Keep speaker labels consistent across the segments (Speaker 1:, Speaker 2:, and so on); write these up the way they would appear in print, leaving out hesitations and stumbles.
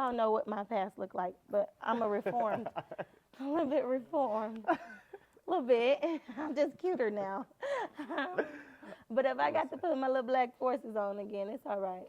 Speaker 1: y'all know what my past looked like, but I'm a reformed, a little bit reformed, a little bit. I'm just cuter now. But if I got to put my little black forces on again, it's all right.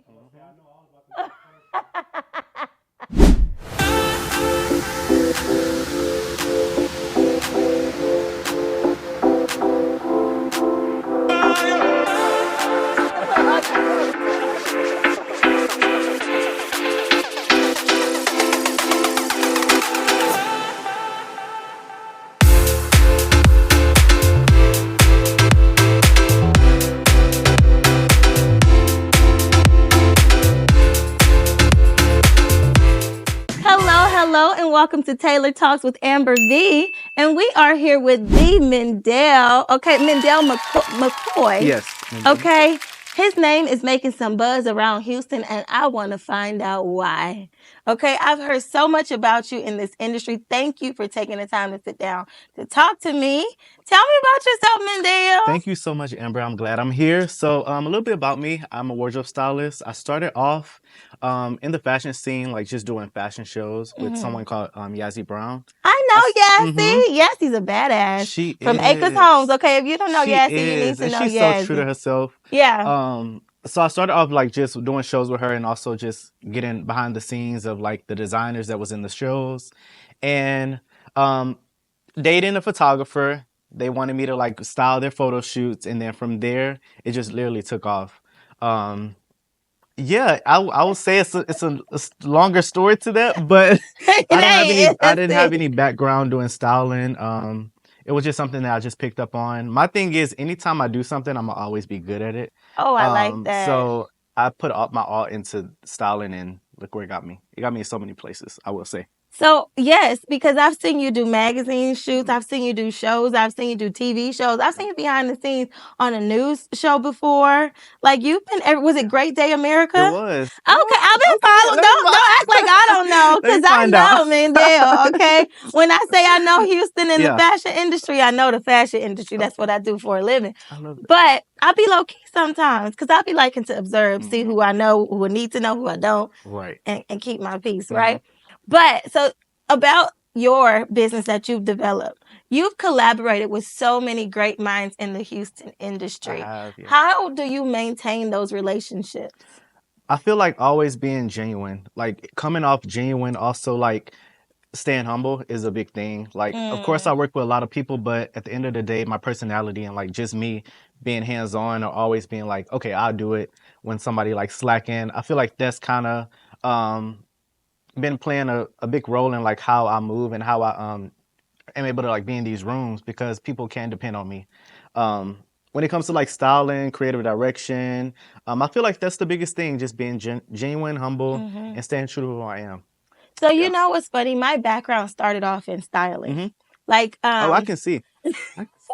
Speaker 1: Hello, and welcome to Taylor Talks with Amber V. And we are here with the Mendel. Okay, Mendel Mccoy.
Speaker 2: Yes. Mendel.
Speaker 1: Okay, his name is making some buzz around Houston, and I want to find out why. Okay, I've heard so much about you in this industry. Thank you for taking the time to sit down to talk to me. Tell me about yourself, Mendel.
Speaker 2: Thank you so much, Amber. I'm glad I'm here. So a little bit about me. I'm a wardrobe stylist. I started off in the fashion scene, like just doing fashion shows with someone called Yazzie Brown.
Speaker 1: I know Yazzie. Yazzie's a badass.
Speaker 2: She
Speaker 1: from
Speaker 2: is.
Speaker 1: Acres Homes. Okay, if you don't know
Speaker 2: She
Speaker 1: Yazzie,
Speaker 2: is.
Speaker 1: you need to
Speaker 2: and
Speaker 1: know
Speaker 2: she's
Speaker 1: Yazzie.
Speaker 2: so true to herself.
Speaker 1: Yeah.
Speaker 2: So I started off like just doing shows with her and also just getting behind the scenes of like the designers that was in the shows and dating a photographer. They wanted me to like style their photo shoots, and then from there it just literally took off. Yeah, I would say it's a longer story to that, but I didn't have any background doing styling. It was just something that I just picked up on. My thing is, anytime I do something, I'm gonna always be good at it.
Speaker 1: Oh, I like that.
Speaker 2: So I put all my all into styling, and look where it got me. It got me in so many places, I will say.
Speaker 1: So, yes, because I've seen you do magazine shoots. I've seen you do shows. I've seen you do TV shows. I've seen you behind the scenes on a news show before. Like, you've been, was it Great Day America?
Speaker 2: It was.
Speaker 1: Okay, I've been following. Don't act like I don't know, because I know, Mendel, okay? When I say I know Houston in the fashion industry, I know the fashion industry. That's what I do for a living.
Speaker 2: I love it.
Speaker 1: But I be low-key sometimes, because I be liking to observe, see who I know, who I need to know, who I don't,
Speaker 2: Right.
Speaker 1: and keep my peace, right? But so about your business that you've developed, you've collaborated with so many great minds in the Houston industry.
Speaker 2: I have, yeah.
Speaker 1: How do you maintain those relationships?
Speaker 2: I feel like always being genuine, like coming off genuine, also like staying humble is a big thing. Like, of course, I work with a lot of people, but at the end of the day, my personality and like just me being hands-on or always being like, okay, I'll do it when somebody like slacking. I feel like that's kind of been playing a big role in like how I move and how I am able to like be in these rooms, because people can depend on me. When it comes to like styling, creative direction, I feel like that's the biggest thing, just being genuine, humble, and staying true to who I am.
Speaker 1: So you know what's funny? My background started off in styling. Like,
Speaker 2: oh, I can see.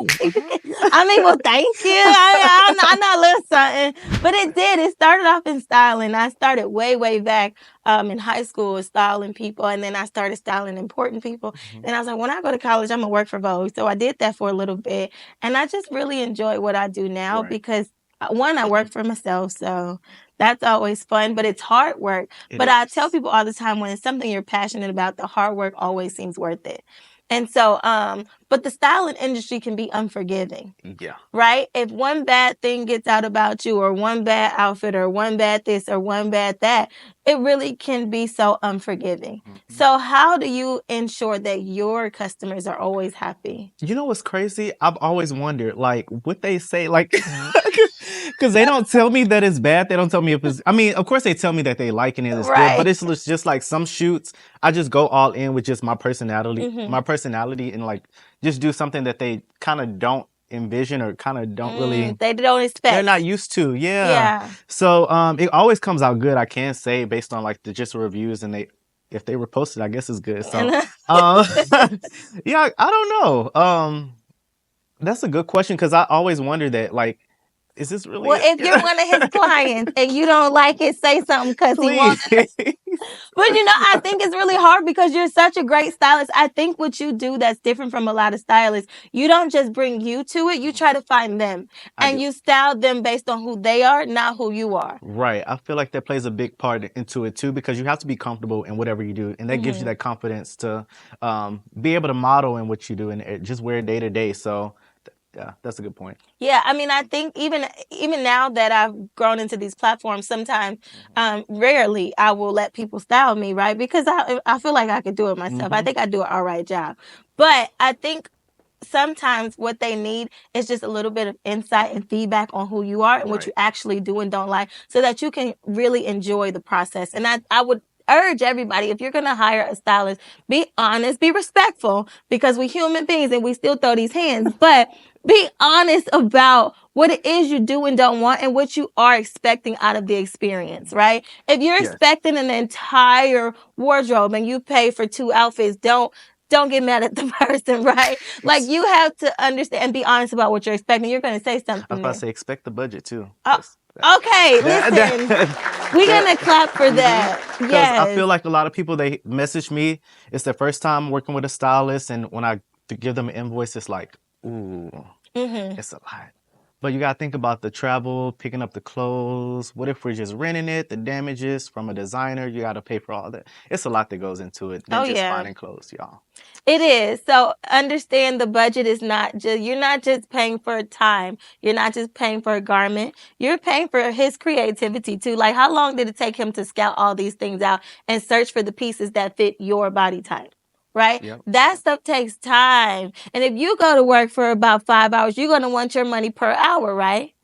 Speaker 1: I mean, well, thank you. I know a little something, but it did. It started off in styling. I started way back in high school styling people, and then I started styling important people. And I was like, when I go to college, I'm gonna work for Vogue. So I did that for a little bit, and I just really enjoy what I do now because one, I work for myself, so that's always fun, but it's hard work. But I tell people all the time, when it's something you're passionate about, the hard work always seems worth it. And so, but the styling industry can be unforgiving.
Speaker 2: Yeah.
Speaker 1: Right? If one bad thing gets out about you, or one bad outfit, or one bad this, or one bad that, it really can be so unforgiving. So how do you ensure that your customers are always happy?
Speaker 2: You know what's crazy? I've always wondered, like, what they say, like, because they don't tell me that it's bad. They don't tell me if it's, I mean, of course they tell me that they like it and it's good, but it's just like some shoots, I just go all in with just my personality, and like just do something that they kind of don't envision or kind of don't really,
Speaker 1: they don't expect.
Speaker 2: They're not used to. Yeah. So it always comes out good, I can say, based on like the just reviews, and if they were posted, I guess it's good. So yeah, I don't know. That's a good question, because I always wonder that, like, is this really?
Speaker 1: Well, if you're one of his clients and you don't like it, say something, because he wants. But I think it's really hard because you're such a great stylist. I think what you do that's different from a lot of stylists, you don't just bring you to it, you try to find them. And you style them based on who they are, not who you are.
Speaker 2: Right. I feel like that plays a big part into it too, because you have to be comfortable in whatever you do, and that gives you that confidence to be able to model in what you do and just wear day to day. So, yeah, that's a good point.
Speaker 1: Yeah, I mean, I think even now that I've grown into these platforms, sometimes, rarely I will let people style me, right? Because I feel like I could do it myself. I think I do an all right job. But I think sometimes what they need is just a little bit of insight and feedback on who you are and what you actually do and don't like, so that you can really enjoy the process. And I would urge everybody, if you're going to hire a stylist, be honest, be respectful, because we human beings and we still throw these hands, but be honest about what it is you do and don't want and what you are expecting out of the experience, right? If you're expecting an entire wardrobe and you pay for 2 outfits, don't get mad at the person, right? Like, you have to understand and be honest about what you're expecting. You're going to say something.
Speaker 2: I was about to say, expect the budget too.
Speaker 1: Okay, listen. We're going to clap for that. Yes.
Speaker 2: I feel like a lot of people, they message me. It's their first time working with a stylist. And when I give them an invoice, it's like, ooh, it's a lot. But you got to think about the travel, picking up the clothes. What if we're just renting it? The damages from a designer, you got to pay for all that. It's a lot that goes into it than just finding clothes, y'all.
Speaker 1: It is. So understand the budget is not just, you're not just paying for time. You're not just paying for a garment. You're paying for his creativity too. Like, how long did it take him to scout all these things out and search for the pieces that fit your body type? Right? Yep. That stuff takes time. And if you go to work for about 5 hours, you're going to want your money per hour, right?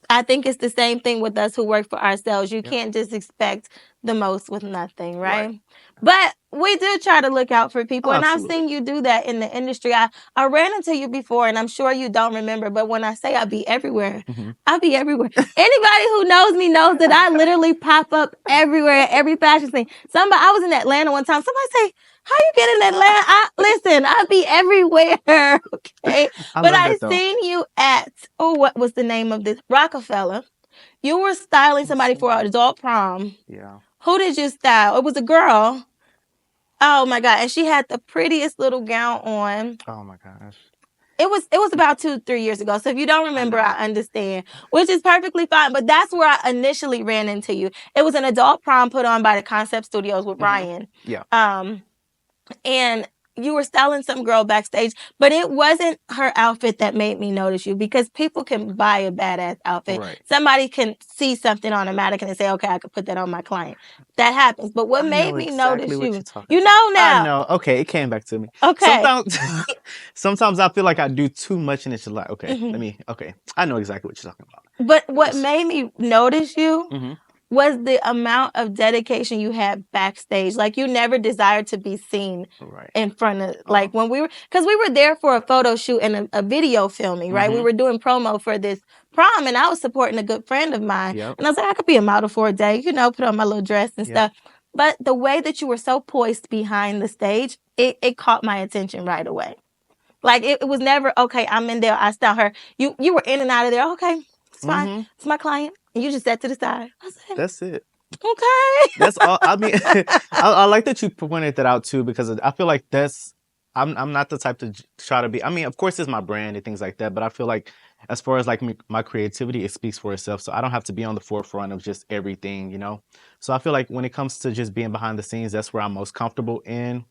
Speaker 1: I think it's the same thing with us who work for ourselves. You can't just expect the most with nothing, right? But we do try to look out for people. And I've seen you do that in the industry. I ran into you before, and I'm sure you don't remember, but when I say I be everywhere, I be everywhere. Anybody who knows me knows that I literally pop up everywhere, every fashion thing. I was in Atlanta one time. Somebody say, how you get in Atlanta? Listen, I be everywhere, okay? But I seen you at, what was the name of this? Rockefeller. You were styling somebody for an adult prom.
Speaker 2: Yeah.
Speaker 1: Who did you style? It was a girl. Oh my God. And she had the prettiest little gown on.
Speaker 2: Oh my gosh.
Speaker 1: It was about 2-3 years ago. So if you don't remember, I understand, which is perfectly fine. But that's where I initially ran into you. It was an adult prom put on by the Concept Studios with Ryan.
Speaker 2: Yeah.
Speaker 1: And you were styling some girl backstage, but it wasn't her outfit that made me notice you, because people can buy a badass outfit. Right. Somebody can see something on a mannequin and say, okay, I could put that on my client. That happens. But what made me notice you? You know now.
Speaker 2: I know. Okay, it came back to me.
Speaker 1: Okay.
Speaker 2: Sometimes I feel like I do too much and it's just like, okay, I know exactly what you're talking about.
Speaker 1: But what made me notice you was the amount of dedication you had backstage. Like, you never desired to be seen in front of, like, when because we were there for a photo shoot and a video filming, right? We were doing promo for this prom, and I was supporting a good friend of mine. And I was like, I could be a model for a day, put on my little dress and stuff. But the way that you were so poised behind the stage, it caught my attention right away. Like, it was never, okay, I'm Mendel, I style her. You were in and out of there. Okay, it's fine. It's my client. And you just sat to the side. I said,
Speaker 2: that's it.
Speaker 1: Okay.
Speaker 2: That's all. I mean, I like that you pointed that out too, because I feel like I'm not the type to try to be. I mean, of course, it's my brand and things like that, but I feel like as far as like my creativity, it speaks for itself. So I don't have to be on the forefront of just everything, So I feel like when it comes to just being behind the scenes, that's where I'm most comfortable in.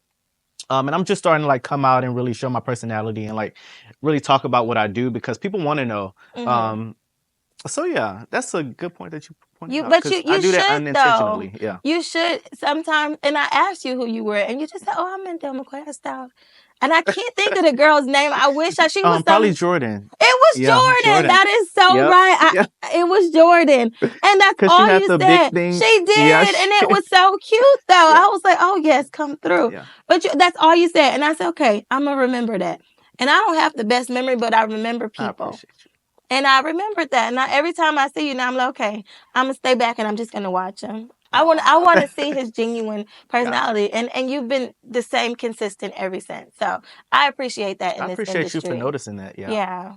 Speaker 2: And I'm just starting to like come out and really show my personality and like really talk about what I do, because people want to know. So yeah, that's a good point that you pointed out.
Speaker 1: But you
Speaker 2: I do
Speaker 1: should,
Speaker 2: that unintentionally.
Speaker 1: though.
Speaker 2: Yeah.
Speaker 1: You should sometimes. And I asked you who you were, and you just said, "Oh, I'm Mendel Mccoy. I styled." And I can't think of the girl's name. I wish she was
Speaker 2: probably Jordan.
Speaker 1: It was Jordan. That is so right. It was Jordan, and that's all you said. She did, and it was so cute, though. I was like, "Oh yes, come through." Yeah. But that's all you said, and I said, "Okay, I'm gonna remember that." And I don't have the best memory, but I remember people.
Speaker 2: I appreciate you.
Speaker 1: And I remembered that. And every time I see you now, I'm like, okay, I'm going to stay back and I'm just going to watch him. I want to see his genuine personality. And you've been the same consistent ever since. So I appreciate that in this industry.
Speaker 2: I appreciate you for noticing that. Yeah.
Speaker 1: Yeah.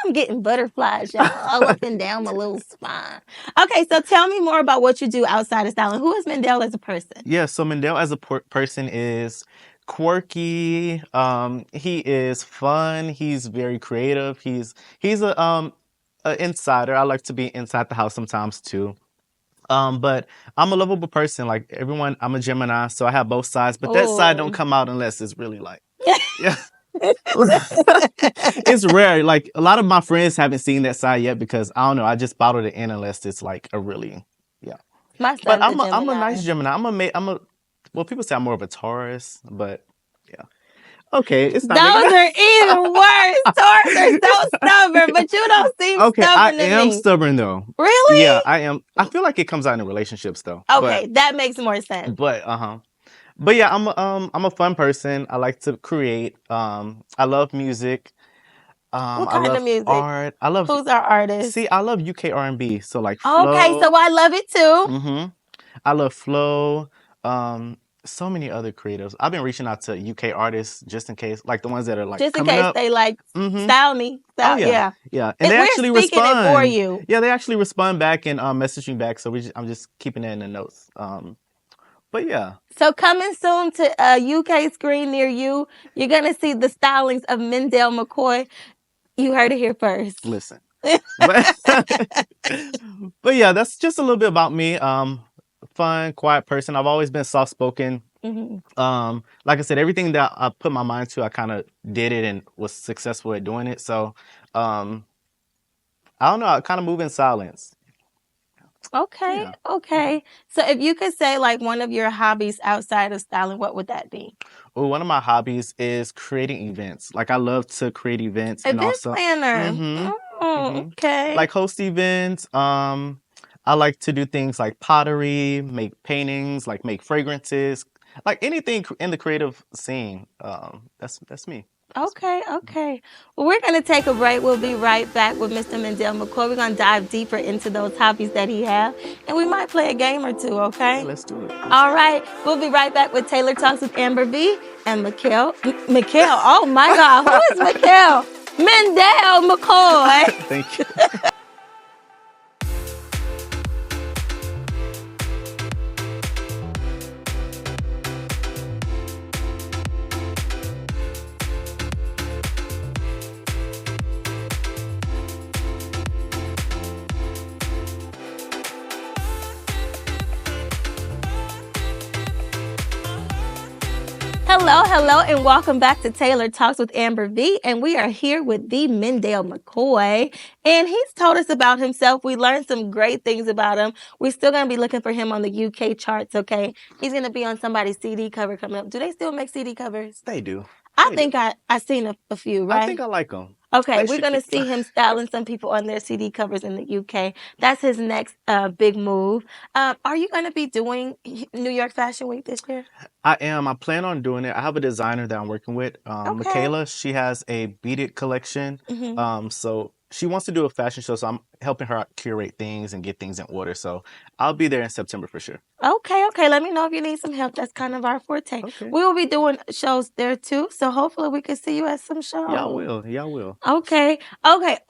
Speaker 1: I'm getting butterflies, y'all, all up and down my little spine. Okay, so tell me more about what you do outside of styling. Who is Mendel as a person?
Speaker 2: Yeah, so Mendel as a person is quirky. He is fun. He's very creative. He's a insider. I like to be inside the house sometimes too. But I'm a lovable person. Like everyone, I'm a Gemini, so I have both sides. But that side don't come out unless it's really like, yeah. It's rare. Like a lot of my friends haven't seen that side yet because I don't know. I just bottled it in unless it's like a really, yeah.
Speaker 1: My
Speaker 2: But
Speaker 1: son's
Speaker 2: I'm a nice Gemini. Well, people say I'm more of a Taurus, but yeah. Okay, it's not.
Speaker 1: Those are even worse. Taurus are so stubborn, but you don't seem
Speaker 2: Okay, I
Speaker 1: stubborn to
Speaker 2: am
Speaker 1: me.
Speaker 2: stubborn though.
Speaker 1: Really?
Speaker 2: Yeah, I am. I feel like it comes out in relationships though.
Speaker 1: Okay, that makes more sense.
Speaker 2: But yeah, I'm a fun person. I like to create. I love music.
Speaker 1: What
Speaker 2: I
Speaker 1: kind
Speaker 2: love
Speaker 1: of music?
Speaker 2: art. I love.
Speaker 1: Who's our artist?
Speaker 2: See, I love UK R&B. So like
Speaker 1: Okay,
Speaker 2: Flo.
Speaker 1: so I love it too.
Speaker 2: Mm-hmm. I love Flo. So many other creatives. I've been reaching out to UK artists just in case, like the ones that are like
Speaker 1: Just in
Speaker 2: coming
Speaker 1: case
Speaker 2: up.
Speaker 1: they like style me.
Speaker 2: Oh yeah,
Speaker 1: Yeah.
Speaker 2: and they
Speaker 1: we're
Speaker 2: actually
Speaker 1: speaking
Speaker 2: respond.
Speaker 1: it for you.
Speaker 2: Yeah, they actually respond back and message me back. So I'm just keeping that in the notes. But yeah.
Speaker 1: So coming soon to a UK screen near you, you're gonna see the stylings of Mendel Mccoy. You heard it here first.
Speaker 2: Listen. but, but yeah, that's just a little bit about me. Fun, quiet person. I've always been soft spoken. Like I said, everything that I put my mind to, I kind of did it and was successful at doing it. So, I don't know. I kind of move in silence.
Speaker 1: Okay,
Speaker 2: Yeah.
Speaker 1: okay. So if you could say like one of your hobbies outside of styling, what would that be?
Speaker 2: Well, one of my hobbies is creating events. Like I love to create events and
Speaker 1: Event
Speaker 2: also
Speaker 1: planner. Okay.
Speaker 2: like host events. I like to do things like pottery, make paintings, like make fragrances, like anything in the creative scene. That's me.
Speaker 1: Okay. Well, we're going to take a break. We'll be right back with Mr. Mendel Mccoy. We're going to dive deeper into those hobbies that he has, and we might play a game or two, okay?
Speaker 2: Yeah, let's do it.
Speaker 1: All right. We'll be right back with Taylor Talks with Amber V and Mccoy. Oh, my God. Who is Mccoy? Mendel Mccoy.
Speaker 2: Thank you.
Speaker 1: Hello, and welcome back to Taylor Talks with Amber V. And we are here with the Mendel Mccoy. And he's told us about himself. We learned some great things about him. We're still going to be looking for him on the UK charts, okay? He's going to be on somebody's CD cover coming up. Do they still make CD covers?
Speaker 2: They do.
Speaker 1: I think I seen a few, right?
Speaker 2: I think I like them.
Speaker 1: Okay, we're going to see him styling some people on their CD covers in the UK. That's his next big move. Are you going to be doing New York Fashion Week this year?
Speaker 2: I am. I plan on doing it. I have a designer that I'm working with, Michaela. She has a beaded collection. So she wants to do a fashion show, so I'm helping her curate things and get things in order. So I'll be there in September for sure.
Speaker 1: Okay. Let me know if you need some help. That's kind of our forte. Okay. We will be doing shows there too, so hopefully we can see you at some shows.
Speaker 2: Y'all will.
Speaker 1: Okay.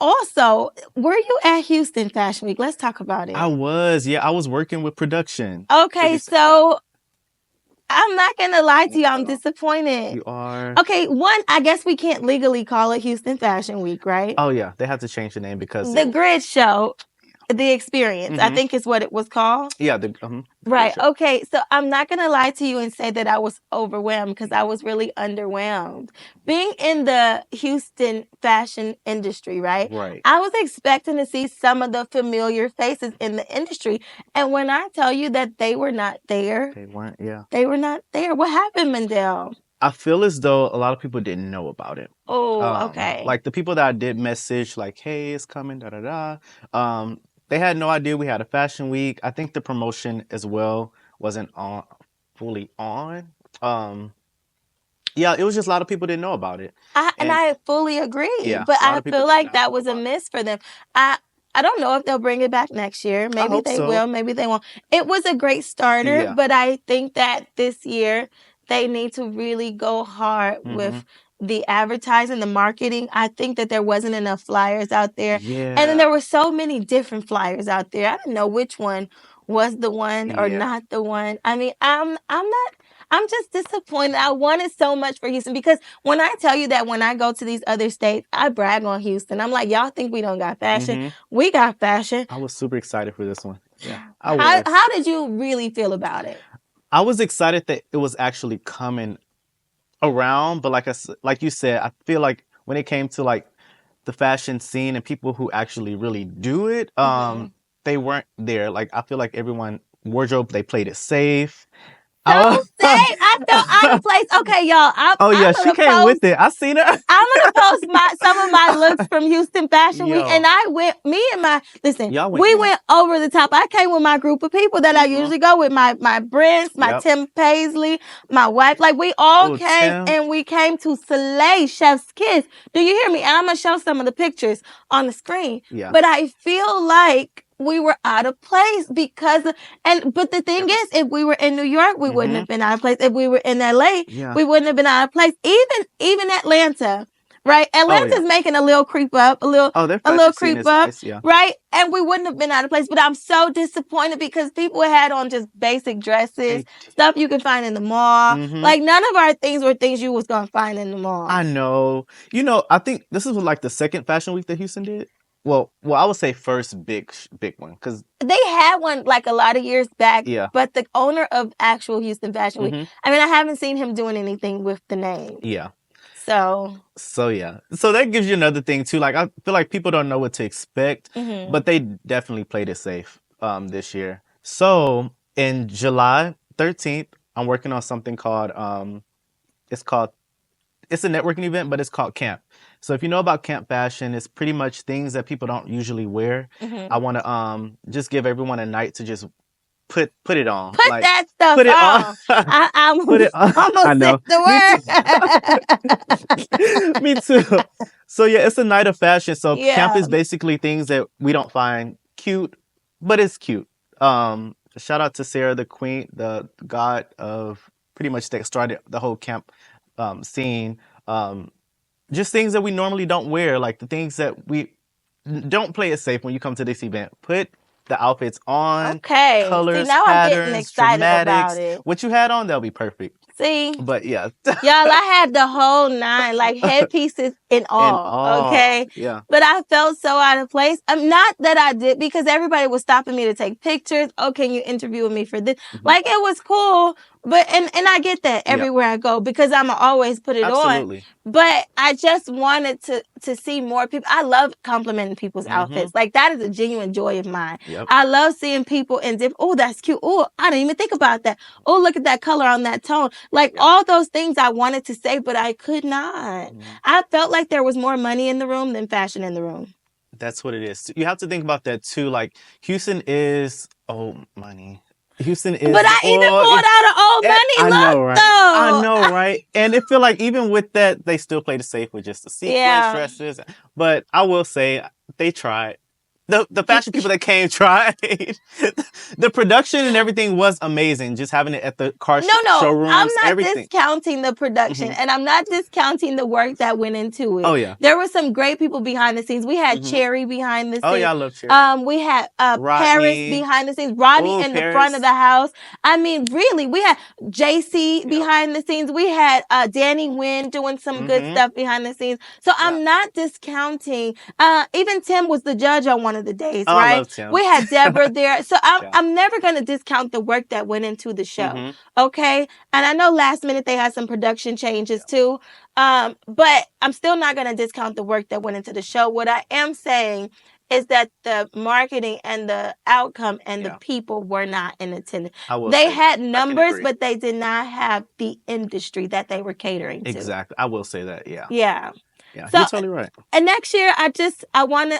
Speaker 1: Also, were you at Houston Fashion Week? Let's talk about it.
Speaker 2: I was. Yeah, I was working with production.
Speaker 1: Okay, so I'm not going to lie to you. I'm disappointed.
Speaker 2: You are.
Speaker 1: Okay, one, I guess we can't legally call it Houston Fashion Week, right?
Speaker 2: Oh, yeah. They have to change the name because...
Speaker 1: The Grid Show, The Experience, I think is what it was called.
Speaker 2: Yeah.
Speaker 1: Right. Okay, so I'm not going to lie to you and say that I was overwhelmed because I was really underwhelmed. Being in the Houston fashion industry, right?
Speaker 2: Right.
Speaker 1: I was expecting to see some of the familiar faces in the industry. And when I tell you that they were not there.
Speaker 2: They weren't, yeah.
Speaker 1: They were not there. What happened, Mendel?
Speaker 2: I feel as though a lot of people didn't know about it.
Speaker 1: Oh, okay.
Speaker 2: Like the people that I did message, like, hey, it's coming, da-da-da. They had no idea we had a fashion week. I think the promotion as well wasn't fully on. Yeah, it was just a lot of people didn't know about it.
Speaker 1: And I fully agree.
Speaker 2: Yeah,
Speaker 1: but I feel like that was a miss for them. I don't know if they'll bring it back next year. Maybe they will. Maybe they won't. It was a great starter, but I think that this year they need to really go hard with the advertising, the marketing. I think that there wasn't enough flyers out there.
Speaker 2: Yeah.
Speaker 1: And then there were so many different flyers out there. I didn't know which one was the one or not the one. I mean, I'm just disappointed. I wanted so much for Houston because when I tell you that when I go to these other states, I brag on Houston. I'm like, y'all think we don't got fashion? We got fashion.
Speaker 2: I was super excited for this one. Yeah.
Speaker 1: How did you really feel about it?
Speaker 2: I was excited that it was actually coming around, but like you said, I feel like when it came to like the fashion scene and people who actually really do it, they weren't there. Like I feel like everyone wardrobe, they played it safe.
Speaker 1: So safe. I felt out of place. Okay, y'all.
Speaker 2: She came with it. I seen her.
Speaker 1: I'm gonna post some of my looks from Houston Fashion Week, and I went. Me and my we went over the top. I came with my group of people that I usually go with. My Brents, my Tim Paisley, my wife. Like we all came, and we came to slay Chef's Kiss. Do you hear me? And I'm gonna show some of the pictures on the screen.
Speaker 2: Yeah.
Speaker 1: But I feel like we were out of place but the thing is, if we were in New York, we wouldn't have been out of place. If we were in LA, we wouldn't have been out of place. Even Atlanta, right? Atlanta's making a little creep up, a little creep up, nice, right? And we wouldn't have been out of place. But I'm so disappointed because people had on just basic dresses, stuff you can find in the mall. Like none of our things were things you was gonna find in the mall.
Speaker 2: I know. I think this is like the second fashion week that Houston did. Well, I would say first big one because
Speaker 1: they had one like a lot of years back.
Speaker 2: Yeah.
Speaker 1: But the owner of actual Houston Fashion Week, I mean, I haven't seen him doing anything with the name.
Speaker 2: Yeah.
Speaker 1: So
Speaker 2: yeah. So that gives you another thing too. Like I feel like people don't know what to expect, but they definitely played it safe this year. So in July 13th, I'm working on something called it's a networking event, but it's called Camp. So if you know about camp fashion, it's pretty much things that people don't usually wear. I want to just give everyone a night to just put it on.
Speaker 1: Put that stuff
Speaker 2: put it
Speaker 1: on. I'm
Speaker 2: put it on. I know. The word. Me too. So yeah, it's a night of fashion. So camp is basically things that we don't find cute, but it's cute. Shout out to Sarah, the queen, the god of pretty much that started the whole camp scene. Just things that we normally don't wear, like the things that we don't play it safe when you come to this event. Put the outfits on.
Speaker 1: Okay.
Speaker 2: Colors,
Speaker 1: now
Speaker 2: patterns,
Speaker 1: I'm getting excited
Speaker 2: dramatics.
Speaker 1: about it.
Speaker 2: What you had on, that'll be perfect.
Speaker 1: See?
Speaker 2: But yeah.
Speaker 1: Y'all, I had the whole 9, like headpieces in all. Okay?
Speaker 2: Yeah.
Speaker 1: But I felt so out of place. Not that I did, because everybody was stopping me to take pictures. Oh, can you interview with me for this? Like, it was cool. But, and I get that everywhere I go because I'm always put it on. But I just wanted to see more people. I love complimenting people's outfits. Like, that is a genuine joy of mine. I love seeing people in different, oh, that's cute. Oh, I didn't even think about that. Oh, look at that color on that tone. Like, all those things I wanted to say, but I could not. I felt like there was more money in the room than fashion in the room.
Speaker 2: That's what it is. You have to think about that, too. Like, Houston is, money. Houston is.
Speaker 1: But I even pulled out an old money look, though.
Speaker 2: I know, right? And it feel like even with that, they still played it safe with just the sequence dresses. But I will say, they tried. The fashion people that came tried. The production and everything was amazing. Just having it at the car showrooms,
Speaker 1: I'm not
Speaker 2: everything.
Speaker 1: Discounting the production, and I'm not discounting the work that went into it.
Speaker 2: Oh yeah,
Speaker 1: there were some great people behind the scenes. We had Cherry behind the scenes.
Speaker 2: Oh yeah, I love Cherry.
Speaker 1: We had Paris behind the scenes. Rodney in the front of the house. I mean, really, we had JC behind the scenes. We had Danny Wynn doing some good stuff behind the scenes. So I'm not discounting. Even Tim was the judge on one of the days, right?
Speaker 2: I love Tim.
Speaker 1: We had Deborah there. So I'm never going to discount the work that went into the show. Okay? And I know last minute they had some production changes too. But I'm still not going to discount the work that went into the show. What I am saying is that the marketing and the outcome and the people were not in attendance. They had numbers, but they did not have the industry that they were catering to.
Speaker 2: Exactly. I will say that, yeah.
Speaker 1: Yeah.
Speaker 2: Yeah, so, you're totally right.
Speaker 1: And next year, I want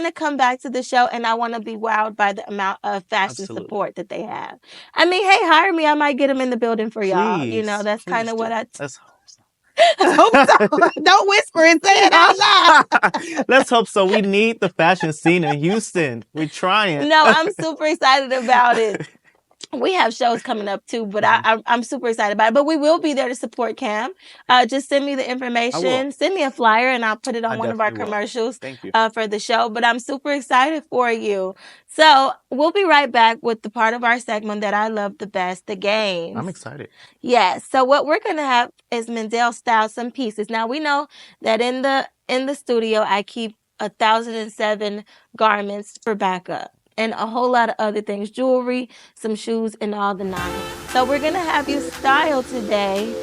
Speaker 1: to come back to the show, and I want to be wowed by the amount of fashion support that they have. I mean, hey, hire me. I might get them in the building for y'all. You know, that's kind of what I hope so. Don't whisper and say it out loud.
Speaker 2: Let's hope so. We need the fashion scene in Houston. We're trying.
Speaker 1: No, I'm super excited about it. We have shows coming up too, but I'm super excited about it. But we will be there to support Cam. Just send me the information, send me a flyer, and I'll put it on one of our commercials for the show. But I'm super excited for you. So we'll be right back with the part of our segment that I love the best, the games.
Speaker 2: I'm excited.
Speaker 1: Yes. So what we're gonna have is Mendel style some pieces. Now we know that in the studio I keep 1,007 garments for backup. And a whole lot of other things, jewelry, some shoes, and all the nine. So we're going to have you style today.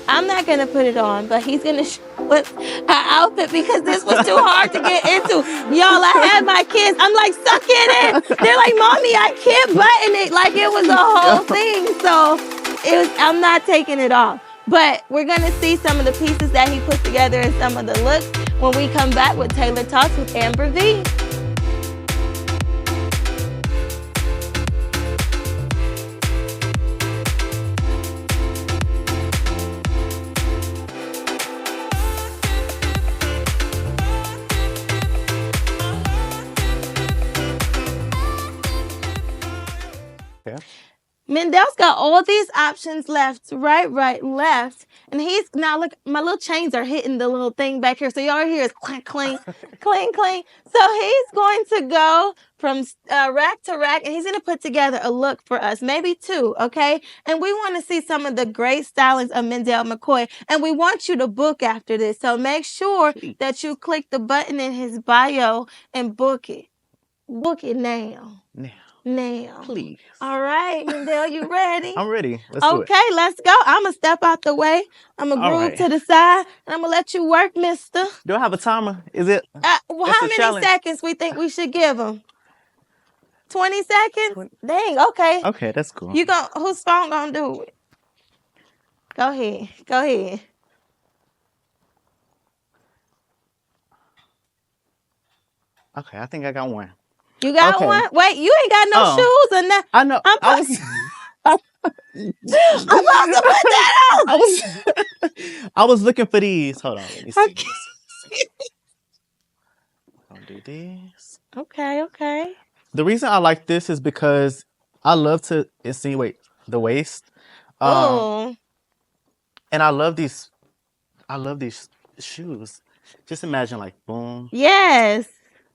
Speaker 1: I'm not going to put it on, but he's going to show us her outfit because this was too hard to get into. Y'all, I had my kids. I'm like, suck it in. They're like, Mommy, I can't button it. Like, it was a whole thing. So I'm not taking it off. But we're going to see some of the pieces that he put together and some of the looks when we come back with Taylor Talks with Amber V. Mendel's got all these options left, right, left. And he's now, look, my little chains are hitting the little thing back here. So y'all hear is clank, clank, clank, clank. So he's going to go from rack to rack, and he's going to put together a look for us, maybe two, okay? And we want to see some of the great stylings of Mendel Mccoy. And we want you to book after this. So make sure that you click the button in his bio and book it. Book it now. Now.
Speaker 2: Please.
Speaker 1: All right, Mendel, you ready?
Speaker 2: I'm ready. Let's do it.
Speaker 1: Okay, let's go. I'm going to step out the way. I'm going to groove to the side, and I'm going to let you work, mister.
Speaker 2: Do I have a timer? Is it?
Speaker 1: Well, how many seconds we think we should give him? 20 seconds? Dang, okay.
Speaker 2: Okay, that's cool.
Speaker 1: Whose phone going to do it? Go ahead. Go ahead.
Speaker 2: Okay, I think I got one.
Speaker 1: You got one? Wait, you ain't got no shoes or nothing.
Speaker 2: I know.
Speaker 1: I'm supposed to put that on.
Speaker 2: I was looking for these. Hold on. Let me see.
Speaker 1: Okay.
Speaker 2: I'll do this.
Speaker 1: Okay.
Speaker 2: The reason I like this is because I love to insinuate the waist. And I love these shoes. Just imagine like boom.
Speaker 1: Yes.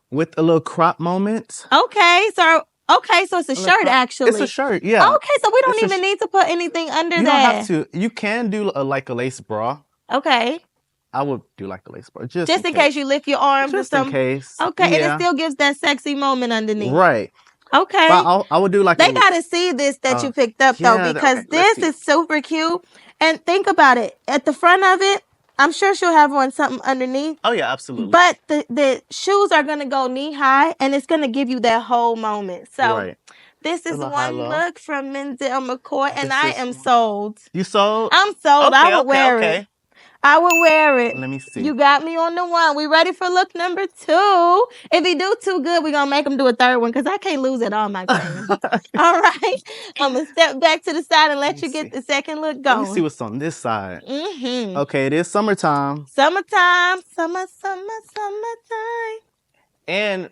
Speaker 2: With a little crop moment.
Speaker 1: Okay, so it's a shirt actually.
Speaker 2: It's a shirt, yeah.
Speaker 1: Okay, so we don't even need to put anything under that.
Speaker 2: You don't have to. You can do like a lace bra.
Speaker 1: Okay.
Speaker 2: I would do like a lace bra. Just
Speaker 1: in case you lift your arms
Speaker 2: just
Speaker 1: or something.
Speaker 2: In case.
Speaker 1: Okay, and it still gives that sexy moment underneath.
Speaker 2: Right.
Speaker 1: Okay.
Speaker 2: But I would do like
Speaker 1: They got to see this that you picked up though, because this is super cute. And think about it. At the front of it, I'm sure she'll have on something underneath.
Speaker 2: Oh, yeah, absolutely.
Speaker 1: But the shoes are going to go knee high, and it's going to give you that whole moment. So this is one look from Mendel Mccoy, and I am sold.
Speaker 2: You sold?
Speaker 1: I'm sold. Okay, I would wear it. I would wear it.
Speaker 2: Let me see.
Speaker 1: You got me on the one. We ready for look number 2? If he do too good, we're going to make him do a third one because I can't lose at all my games. All right. I'm going to step back to the side and let you get the second look going.
Speaker 2: Let me see what's on this side.
Speaker 1: Mm-hmm.
Speaker 2: Okay, it is summertime.
Speaker 1: Summertime.
Speaker 2: And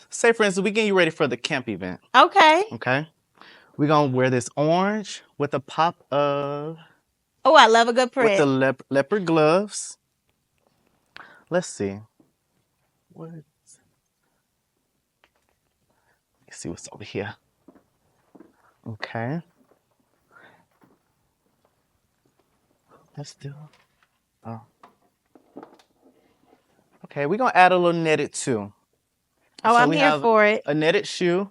Speaker 2: say, for instance, we getting you ready for the camp event.
Speaker 1: Okay.
Speaker 2: We're going to wear this orange with a pop of...
Speaker 1: Oh, I love a good print.
Speaker 2: With the leopard gloves. Let's see. Let's see what's over here. Okay. Let's do. Okay, we're going to add a little netted too.
Speaker 1: Oh, I'm here for it.
Speaker 2: A netted shoe.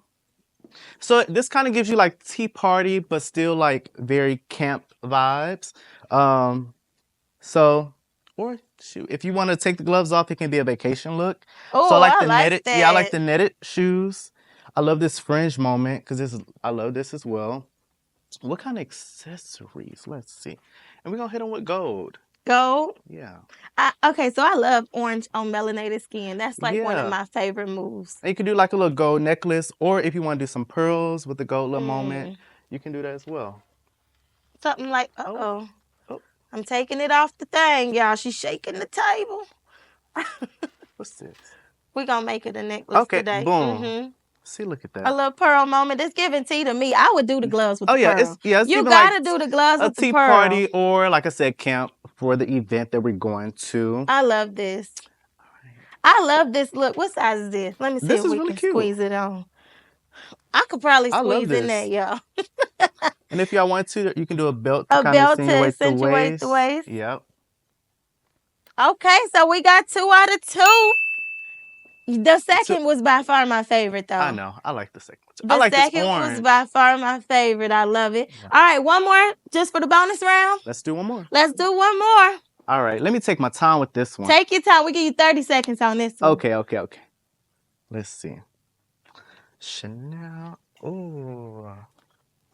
Speaker 2: So this kind of gives you like tea party, but still like very camp vibes. Or shoot, if you want to take the gloves off, it can be a vacation look.
Speaker 1: Oh,
Speaker 2: so I
Speaker 1: like
Speaker 2: the netted.
Speaker 1: that.
Speaker 2: Yeah, I like the netted shoes. I love this fringe moment because I love this as well. What kind of accessories? Let's see. And we're gonna hit them with gold.
Speaker 1: Gold?
Speaker 2: Yeah.
Speaker 1: Okay, so I love orange on melanated skin. That's like one of my favorite moves.
Speaker 2: And you can do like a little gold necklace, or if you want to do some pearls with the gold little moment, you can do that as well.
Speaker 1: Something like, oh. I'm taking it off the thing, y'all. She's shaking the table.
Speaker 2: What's this?
Speaker 1: We're going to make it a necklace today.
Speaker 2: Okay, boom. See, look at
Speaker 1: A
Speaker 2: that.
Speaker 1: little pearl moment. It's giving tea to me. I would do the gloves with the pearl.
Speaker 2: It's
Speaker 1: you
Speaker 2: giving,
Speaker 1: gotta
Speaker 2: like,
Speaker 1: do the gloves
Speaker 2: a
Speaker 1: with the
Speaker 2: tea
Speaker 1: pearl.
Speaker 2: party, or like I said, camp for the event that we're going to.
Speaker 1: I love this. I love this look. What size is this? Let me see
Speaker 2: This
Speaker 1: if
Speaker 2: is
Speaker 1: we
Speaker 2: really
Speaker 1: can
Speaker 2: cute.
Speaker 1: squeeze it on. I could probably
Speaker 2: I love
Speaker 1: squeeze in
Speaker 2: this.
Speaker 1: there, y'all.
Speaker 2: And if y'all want to, you can do a belt to
Speaker 1: A
Speaker 2: kind of
Speaker 1: belt to
Speaker 2: insinuate the
Speaker 1: accentuate the
Speaker 2: waist.
Speaker 1: waist.
Speaker 2: Yep.
Speaker 1: Okay, so we got 2 out of 2. The second was by far my favorite, though.
Speaker 2: I know. I like the second one too.
Speaker 1: The
Speaker 2: I like this
Speaker 1: second
Speaker 2: orange.
Speaker 1: was by far my favorite. I love it.
Speaker 2: Yeah.
Speaker 1: All right, one more just for the bonus round.
Speaker 2: Let's do one more.
Speaker 1: Let's do one more.
Speaker 2: All right. Let me take my time with this one.
Speaker 1: Take your time. We give you 30 seconds on this one.
Speaker 2: Okay. Let's see. Chanel. Ooh.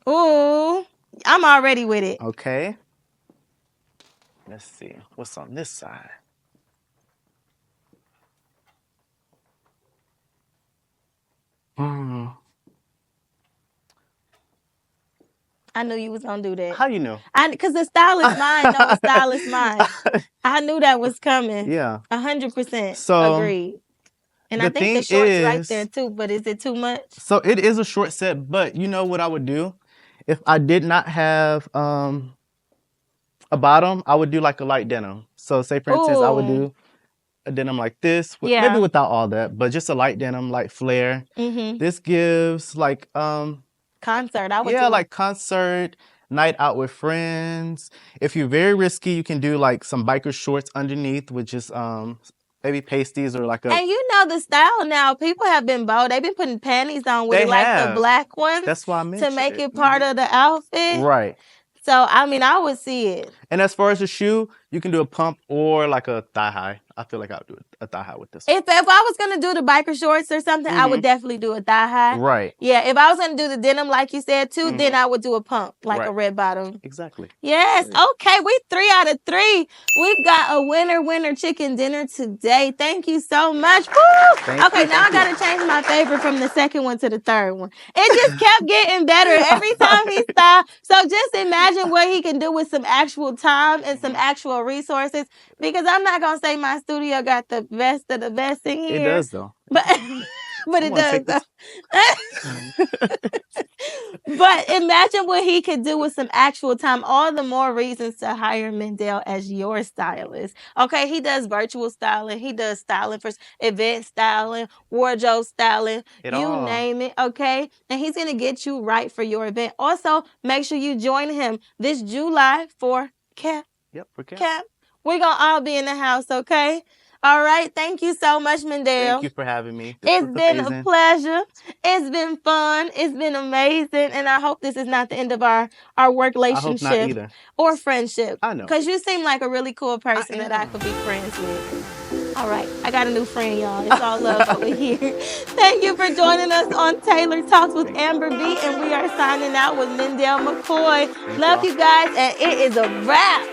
Speaker 1: Ooh, I'm already with it.
Speaker 2: Okay. Let's see. What's on this side?
Speaker 1: I knew you was gonna do that.
Speaker 2: How you know?
Speaker 1: Because the stylist mind know a stylist mind. I knew that was coming.
Speaker 2: Yeah.
Speaker 1: 100%.
Speaker 2: So,
Speaker 1: agreed. And
Speaker 2: the
Speaker 1: I think the
Speaker 2: thing
Speaker 1: short's right
Speaker 2: is-
Speaker 1: there too, but is it too much?
Speaker 2: So it is a short set, but you know what I would do? If I did not have a bottom, I would do like a light denim. So say for instance, I would
Speaker 1: Ooh.
Speaker 2: do a denim like this,
Speaker 1: Yeah.
Speaker 2: maybe without all that, but just a light denim, light flare.
Speaker 1: Mm-hmm.
Speaker 2: This gives like
Speaker 1: Concert. I would
Speaker 2: yeah,
Speaker 1: do
Speaker 2: like concert, night out with friends. If you're very risky, you can do like some biker shorts underneath, which is maybe pasties or like a.
Speaker 1: And you know the style now. People have been bold. They've been putting panties on with
Speaker 2: They
Speaker 1: it, like
Speaker 2: have.
Speaker 1: the black ones.
Speaker 2: That's why I
Speaker 1: to
Speaker 2: mentioned
Speaker 1: make it part of the outfit.
Speaker 2: Right.
Speaker 1: So I mean, I would see it.
Speaker 2: And as far as the shoe, you can do a pump or like a thigh high. I feel like I would do a thigh high with this.
Speaker 1: If I was gonna do the biker shorts or something, I would definitely do a thigh high.
Speaker 2: Right.
Speaker 1: Yeah. If I was gonna do the denim like you said too, then I would do a pump, like a
Speaker 2: Right.
Speaker 1: red bottom.
Speaker 2: Exactly.
Speaker 1: Yes. Okay. We 3 out of 3. We've got a winner chicken dinner today. Thank you so much. Woo! Okay. Now I gotta change my favorite from the second one to the third one. It just kept getting better every time he stopped. So just imagine what he can do with some actual time and some actual resources. Because I'm not gonna say my studio got the best of the best in here.
Speaker 2: It does though.
Speaker 1: But it does though. But imagine what he could do with some actual time. All the more reasons to hire Mendel as your stylist. Okay, he does virtual styling. He does styling for event styling, wardrobe styling, name it, okay? And he's going to get you right for your event. Also, make sure you join him this July for Cap.
Speaker 2: Yep, for
Speaker 1: Cap. We're going to all be in the house, okay? All right. Thank you so much, Mendel.
Speaker 2: Thank you for having me.
Speaker 1: It's been a pleasure. It's been fun. It's been amazing. And I hope this is not the end of our work relationship.
Speaker 2: I hope not either.
Speaker 1: Or friendship.
Speaker 2: I know.
Speaker 1: Because you seem like a really cool person that I could be friends with. All right. I got a new friend, y'all. It's all love over here. Thank you for joining us on Taylor Talks with Amber B. And we are signing out with Mendel Mccoy. Love you guys. And it is a wrap.